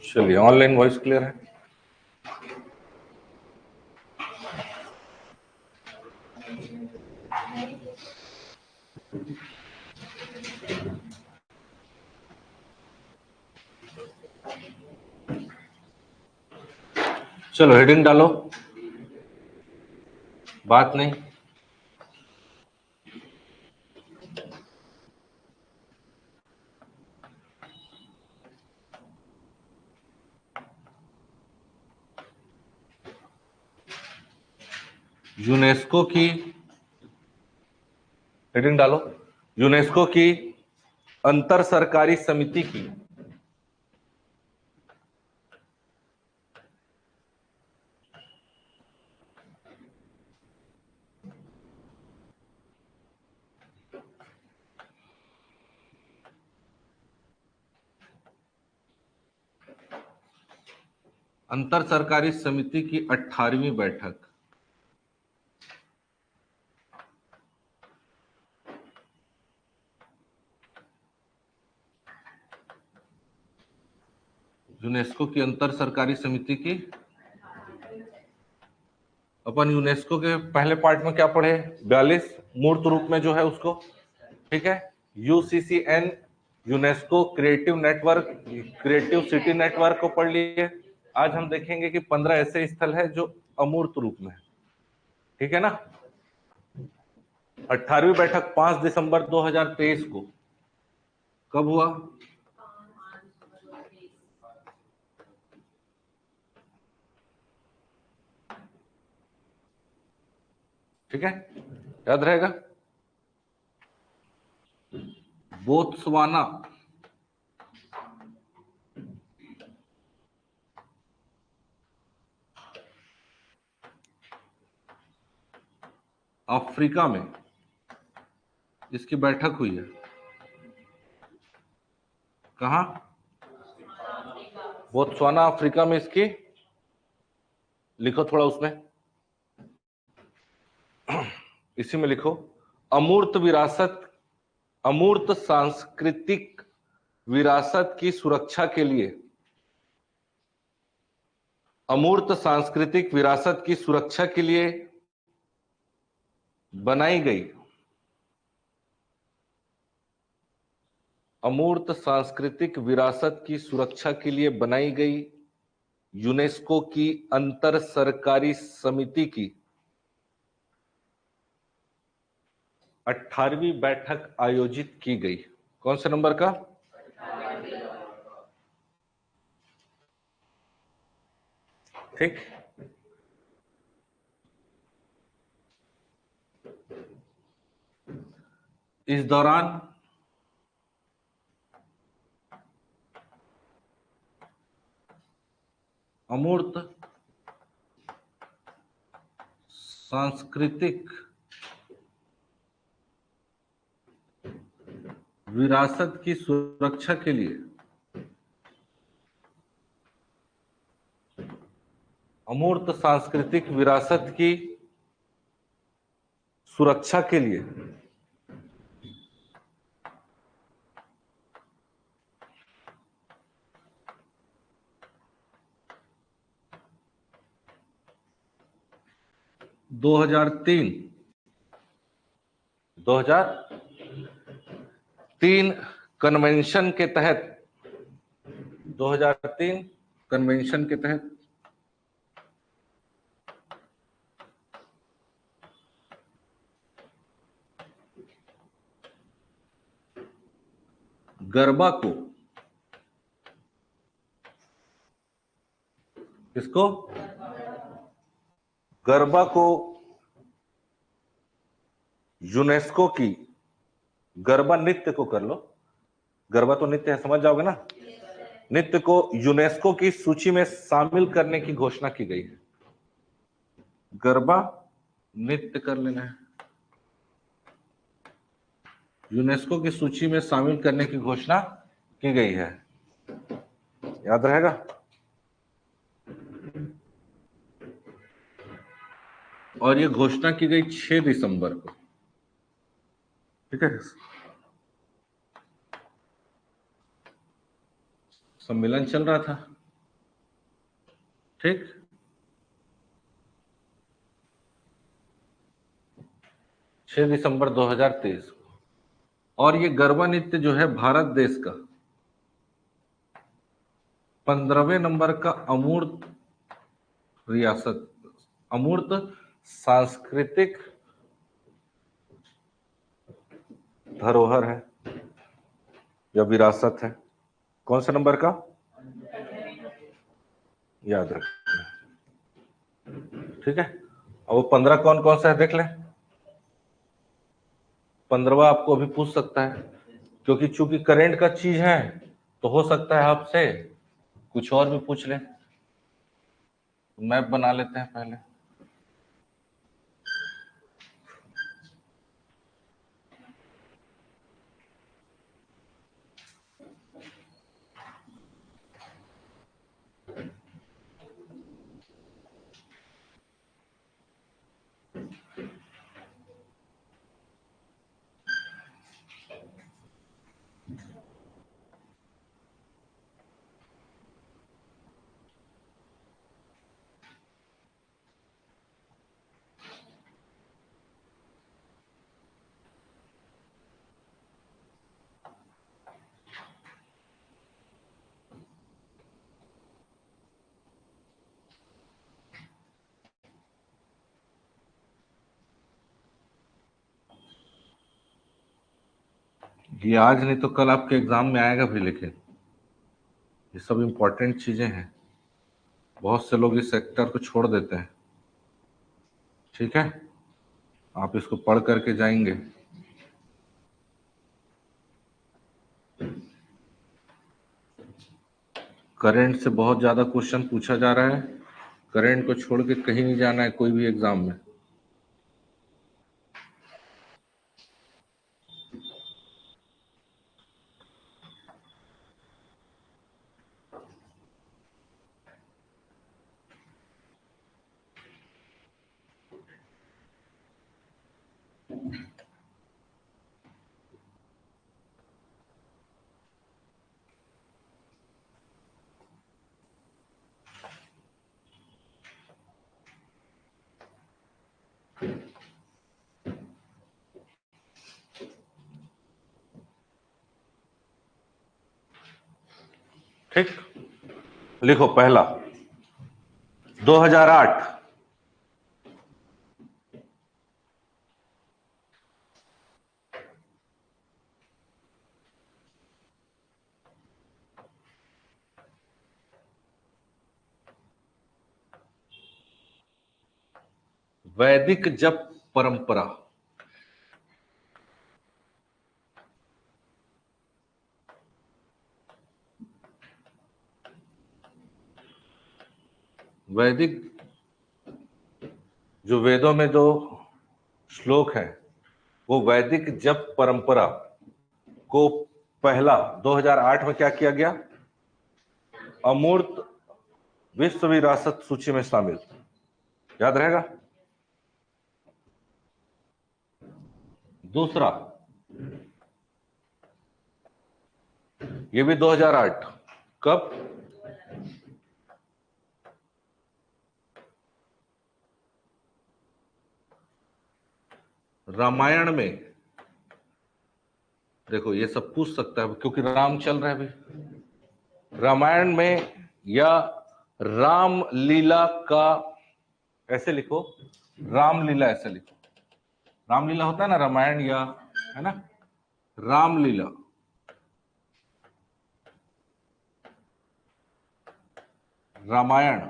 चलिए, online voice clear है। चलो हेडिंग डालो। बात नहीं। यूनेस्को की हेडिंग डालो। यूनेस्को की अंतर सरकारी समिति की अंतर सरकारी समिति की 18वीं बैठक यूनेस्को की अंतर सरकारी समिति की अपन यूनेस्को के पहले पार्ट में क्या पढ़े? 42 मूर्त रूप में जो है उसको, ठीक है। UCCN UNESCO creative network, creative city network को पढ़ लिए। आज हम देखेंगे कि 15 ऐसे स्थल है जो अमूर्त रूप में है, ठीक है ना। 18वीं बैठक 5 दिसंबर 2023 को कब हुआ? ठीक है, याद रहेगा। बोत्सवाना अफ्रीका में इसकी बैठक हुई है। कहां? बोत्सवाना अफ्रीका में इसकी, लिखो थोड़ा उसमें, इसी में लिखो। अमूर्त विरासत, अमूर्त सांस्कृतिक विरासत की सुरक्षा के लिए, अमूर्त सांस्कृतिक विरासत की सुरक्षा के लिए बनाई गई, अमूर्त सांस्कृतिक विरासत की सुरक्षा के लिए बनाई गई यूनेस्को की अंतर सरकारी समिति की 18वीं बैठक आयोजित की गई। कौन से नंबर का? ठीक। इस दौरान अमूर्त सांस्कृतिक विरासत की सुरक्षा के लिए, अमूर्त सांस्कृतिक विरासत की सुरक्षा के लिए दो हजार तीन कन्वेंशन के तहत, 2003 कन्वेंशन के तहत गरबा को, किसको? गरबा को यूनेस्को की, गरबा नृत्य को कर लो, गरबा तो नृत्य है, समझ जाओगे ना। नृत्य को यूनेस्को की सूची में शामिल करने की घोषणा की गई है। गरबा नृत्य कर लेना है, यूनेस्को की सूची में शामिल करने की घोषणा की गई है, याद रहेगा। और ये घोषणा की गई 6 दिसंबर को, ठीक है। सम्मेलन चल रहा था, ठीक। छह दिसंबर 2023 को। और ये गरबा नृत्य जो है भारत देश का 15वें नंबर का अमूर्त रियासत, अमूर्त सांस्कृतिक धरोहर है या विरासत है। कौन से नंबर का, याद रखना, ठीक है। अब वो 15 कौन कौन सा है देख लें। 15वां आपको अभी पूछ सकता है, क्योंकि चूंकि करंट का चीज है तो हो सकता है आपसे कुछ और भी पूछ ले। मैप बना लेते हैं पहले। ये आज नहीं तो कल आपके एग्जाम में आएगा भी, लेकिन ये सब इंपॉर्टेंट चीजें हैं। बहुत से लोग इस सेक्टर को छोड़ देते हैं, ठीक है। आप इसको पढ़ करके जाएंगे। करंट से बहुत ज्यादा क्वेश्चन पूछा जा रहा है। करंट को छोड़ के कहीं नहीं जाना है कोई भी एग्जाम में। ठीक, लिखो पहला 2008 वैदिक जप परंपरा। वैदिक जो वेदों में जो श्लोक है वो वैदिक जप परंपरा को पहला 2008 में क्या किया गया, अमूर्त विश्व विरासत सूची में शामिल। याद रहेगा। दूसरा, ये भी 2008। कब, रामायण में। देखो ये सब पूछ सकता है क्योंकि राम चल रहा है अभी। रामायण में या राम लीला का, ऐसे लिखो, रामलीला ऐसे लिखो। रामलीला होता है ना रामायण, या है ना रामलीला। रामायण,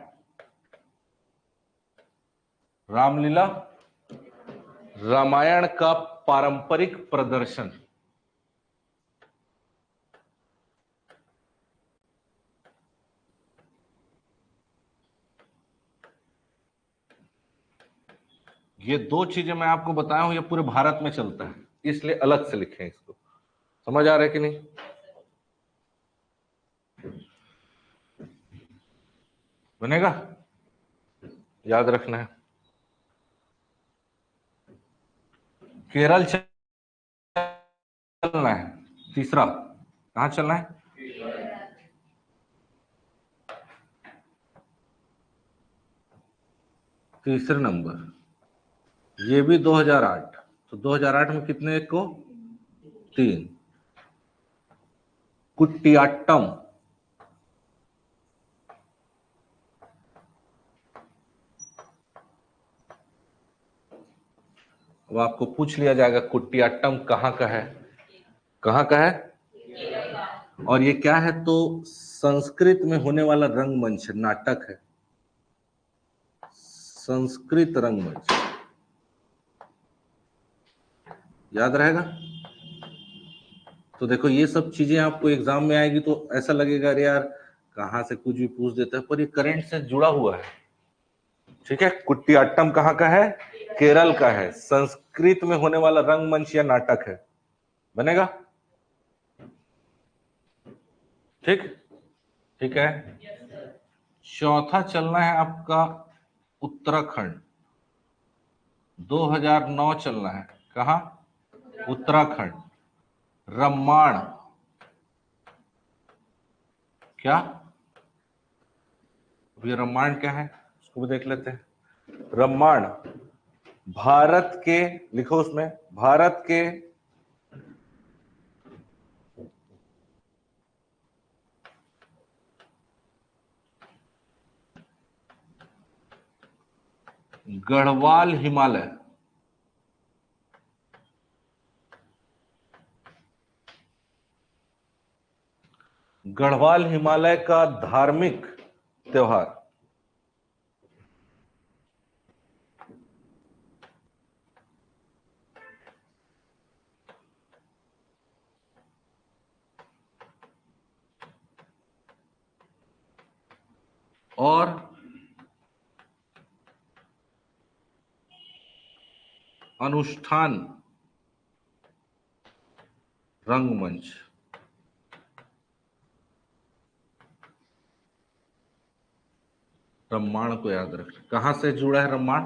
रामलीला, रामायण का पारंपरिक प्रदर्शन। ये दो चीजें मैं आपको बताया हूं, ये पूरे भारत में चलता है, इसलिए अलग से लिखे इसको। समझ आ रहा है कि नहीं। बनेगा, याद रखना है। केरल चलना है। तीसरा, कहां चलना है, तीसरे नंबर ये भी 2008, तो 2008 में कितने को 3। कुटियाट्टम, अब आपको पूछ लिया जाएगा कुटियाट्टम कहाँ का है, कहाँ का है, और ये क्या है, तो संस्कृत में होने वाला रंगमंच नाटक है, संस्कृत रंगमंच, याद रहेगा। तो देखो ये सब चीजें आपको एग्जाम में आएगी तो ऐसा लगेगा अरे यार कहाँ से कुछ भी पूछ देता है, पर ये करंट से जुड़ा हुआ है। ठीक है, कुटियाट्टम कहाँ का है, केरल का है, संस्कृत में होने वाला रंगमंच या नाटक है, बनेगा। ठीक, ठीक है। चौथा चलना है आपका उत्तराखंड, 2009 चलना है, कहा, उत्तराखंड। रम्माण, क्या, ये रम्माण क्या है उसको भी देख लेते हैं। रम्माण भारत के, लिखो उसमें, भारत के गढ़वाल हिमालय, गढ़वाल हिमालय का धार्मिक त्योहार, और अनुष्ठान रंगमंच। रम्माण को याद रखना, कहां से जुड़ा है रम्माण,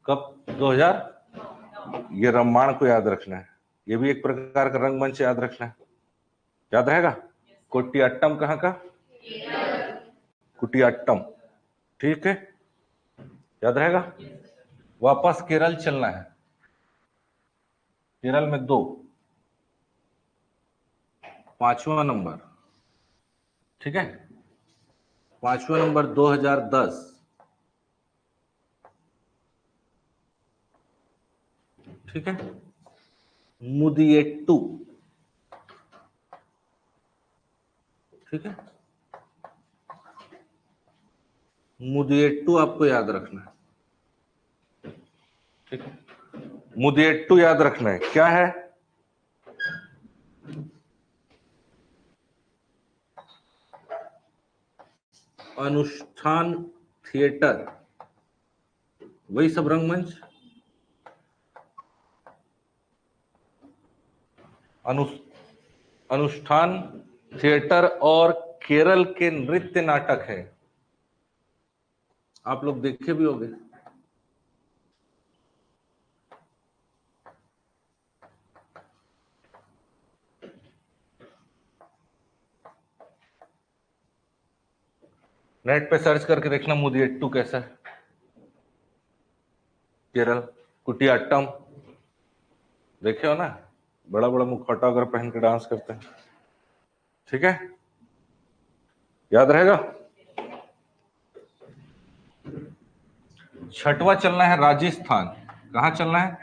कब, 2000, ये रम्माण को याद रखना है, ये भी एक प्रकार का रंगमंच याद रखना है, याद रहेगा। कुटियाट्टम कहाँ का, कुटियाट्टम, ठीक है, याद रहेगा। वापस केरल चलना है, केरल में 2, 5वां नंबर, ठीक है, 5वां नंबर 2010, ठीक है। मुदियेट्टू, ठीक है, मुदियेट्टू आपको याद रखना है, ठीक है, मुदियेट्टू याद रखना है, क्या है, अनुष्ठान थिएटर, वही सब रंगमंच, अनुष्ठान थिएटर और केरल के नृत्य नाटक है, आप लोग देखे भी होंगे। नेट पे सर्च करके देखना मुदियट्टू कैसा है, केरल, कुटियाट्टम, देखे हो ना, बड़ा बड़ा मुखौटा अगर पहन के डांस करते हैं, ठीक है, याद रहेगा। छठवां चलना है राजस्थान, कहां चलना है,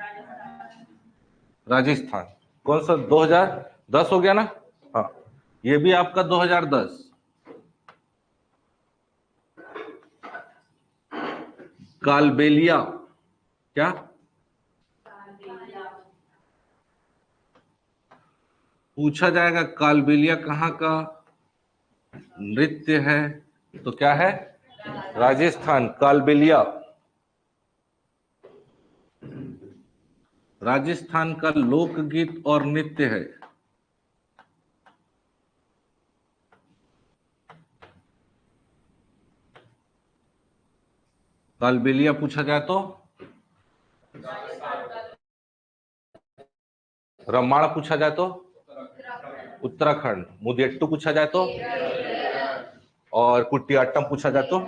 राजस्थान, कौन सा, 2010 हो गया ना, हाँ, ये भी आपका 2010, कालबेलिया, क्या, पूछा जाएगा कालबेलिया कहाँ का नृत्य है, तो क्या है, राजस्थान, कालबेलिया राजस्थान का लोकगीत और नृत्य है। कालबेलिया पूछा जाए तो, रम्माण पूछा जाए तो उत्तराखंड, मुदियट्टू पूछा जाए तो, और कुटियाट्टम पूछा जाए तो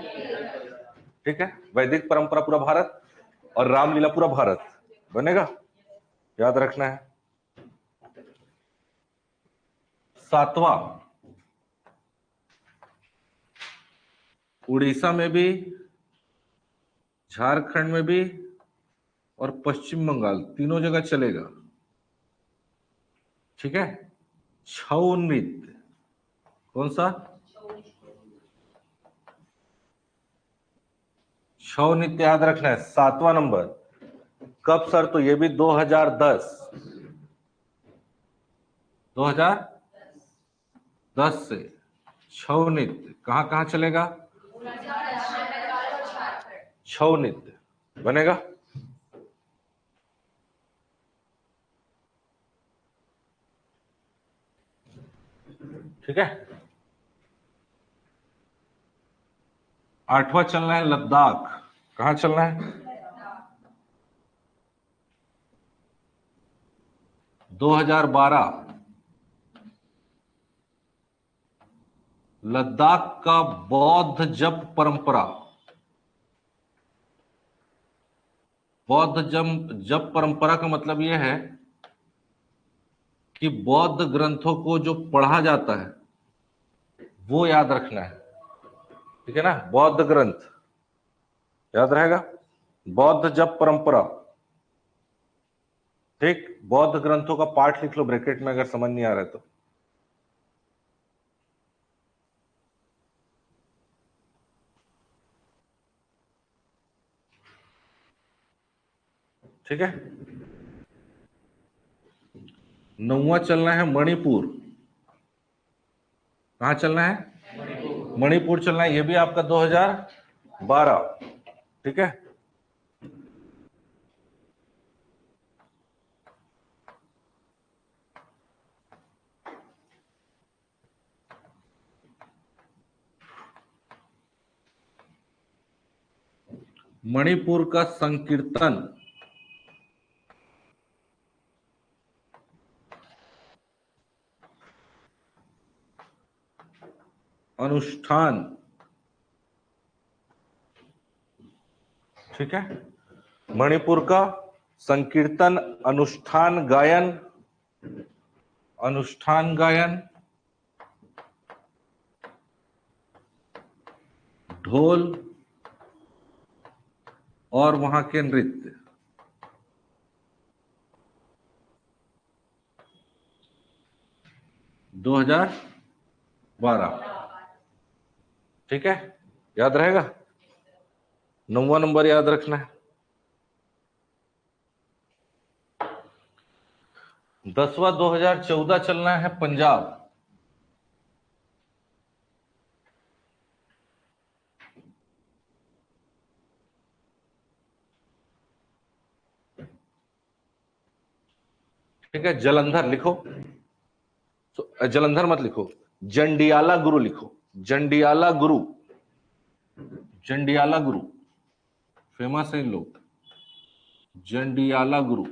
ठीक है, वैदिक परंपरा पूरा भारत और रामलीला पूरा भारत बनेगा, याद रखना है। 7वां, उड़ीसा में भी, झारखंड में भी और पश्चिम बंगाल, तीनों जगह चलेगा। ठीक है, छऊ नृत्य, कौन सा? छऊ नृत्य याद रखना है। 7वां नंबर, कब सर? तो ये भी 2010 से छऊ नृत्य कहां कहां चलेगा? छऊ नृत्य बनेगा। ठीक है, 8वां चलना है लद्दाख, कहां चलना है? 2012, लद्दाख का बौद्ध जप परंपरा। बौद्ध जप परंपरा का मतलब यह है कि बौद्ध ग्रंथों को जो पढ़ा जाता है वो याद रखना है। ठीक है ना, बौद्ध ग्रंथ याद रहेगा, बौद्ध जप परंपरा। ठीक, बौद्ध ग्रंथों का पाठ लिख लो ब्रैकेट में अगर समझ नहीं आ रहा है तो। ठीक है, 9वां चलना है मणिपुर, कहां चलना है? मणिपुर चलना है, यह भी आपका 2012। ठीक है, मणिपुर का संकीर्तन अनुष्ठान, ठीक है, मणिपुर का संकीर्तन अनुष्ठान गायन, ढोल और वहां के नृत्य। दो 2012। ठीक है, याद रहेगा, 9वां नंबर याद रखना है। 10वां 2014 चलना है पंजाब, ठीक है। जलंधर लिखो, जलंधर मत लिखो, जंडियाला गुरु लिखो, जंडियाला गुरु, जंडियाला गुरु फेमस है इन लोग, जंडियाला गुरु।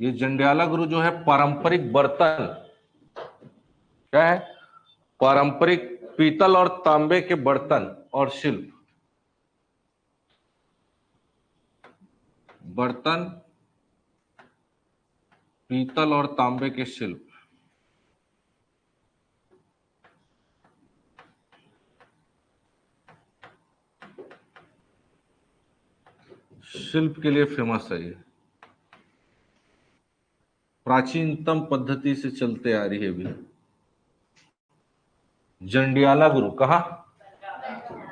ये जंडियाला गुरु जो है पारंपरिक बर्तन, क्या है? पारंपरिक पीतल और तांबे के बर्तन और शिल्प, बर्तन, पीतल और तांबे के शिल्प, शिल्प के लिए फेमस है ये, प्राचीनतम पद्धति से चलते आ रही है भी। जंडियाला गुरु कहा?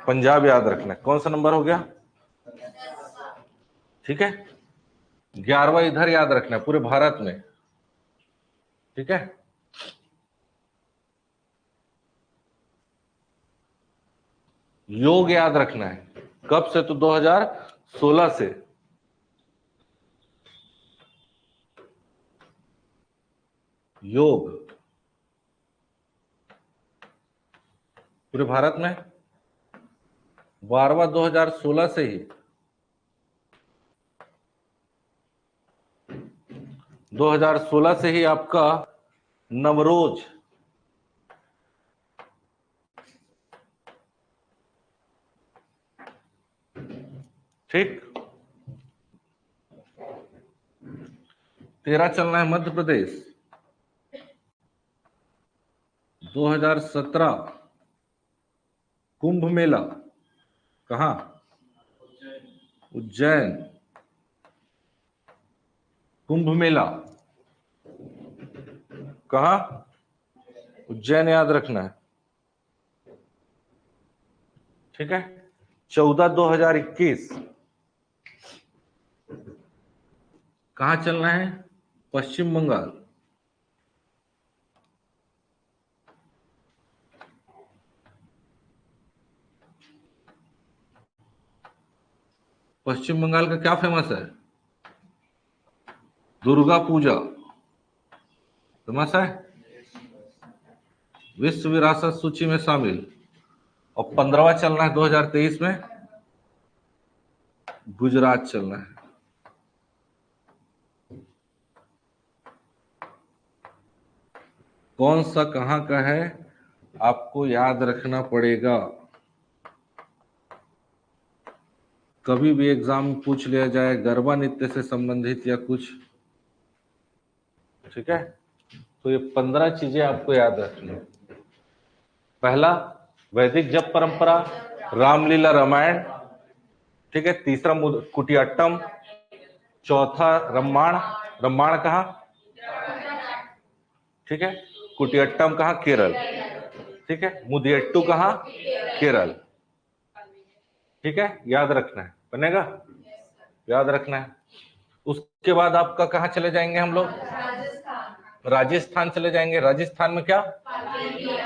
पंजाब याद रखना है। कौन सा नंबर हो गया? ठीक है, 11वां इधर याद रखना है पूरे भारत में। ठीक है, योग याद रखना है, कब से? तो 2016 से। योग पूरे भारत में 12वां 2016 से ही, 2016 से ही आपका नवरोज, ठीक। 13 चलना है मध्य प्रदेश। 2017 कुंभ मेला कहाँ? उज्जैन। कुंभ मेला कहाँ? उज्जैन, याद रखना है। ठीक है। 14/2021 कहाँ चलना है? पश्चिम बंगाल। पश्चिम बंगाल का क्या फेमस है? दुर्गा पूजा फेमस है, विश्व विरासत सूची में शामिल। और 15वां चलना है 2023 में, गुजरात चलना है। कौन सा कहां का है आपको याद रखना पड़ेगा। कभी भी एग्जाम में पूछ लिया जाए गरबा नृत्य से संबंधित या कुछ, ठीक है। तो ये 15 चीजें आपको याद रखनी है। पहला वैदिक जप परंपरा, रामलीला रामायण, ठीक है। तीसरा कुटियाट्टम, चौथा रम्माण। रम्माण कहाँ? ठीक है। कुटियाट्टम कहाँ? केरल। ठीक है। मुदियट्टू कहाँ? केरल। ठीक है, याद रखना है, बनेगा, याद रखना है। उसके बाद आपका कहाँ चले जाएंगे हम लोग? राजस्थान चले जाएंगे। राजस्थान में क्या?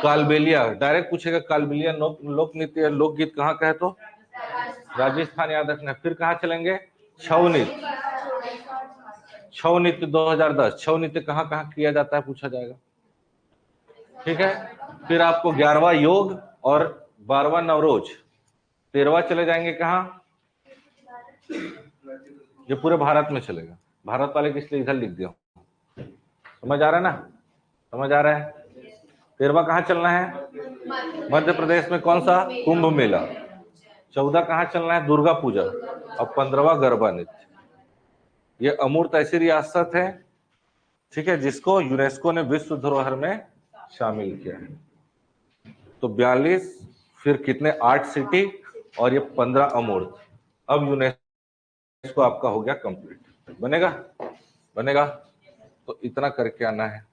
कालबेलिया। डायरेक्ट पूछेगा कालबेलिया लोक नृत्य लोकगीत कहाँ का है, तो राजस्थान याद रखना है। फिर कहाँ चलेंगे? छऊ नृत्य। छऊ नृत्य 2010। छऊ नृत्य कहाँ कहाँ किया जाता है पूछा जाएगा। ठीक है। फिर आपको 11वां योग और 12वां नवरोज। 13वां चले जाएंगे कहाँ? ये पूरे भारत में चलेगा, भारत वाले किस लिए इधर लिख दिया। समझ आ रहा है ना? समझ आ रहा है। 13वां कहाँ चलना है? मध्य प्रदेश में। कौन सा? कुंभ मेला। 14 कहाँ चलना है? दुर्गा पूजा। और 15वां गरबा नृत्य। ये अमूर्त ऐसी रियासत है, ठीक है, जिसको यूनेस्को ने विश्व धरोहर में शामिल किया है। तो 42, फिर कितने? 8 सिटी और ये 15 अमूर्त। अब यूनेस्को आपका हो गया कंप्लीट। बनेगा? बनेगा। तो इतना करके आना है।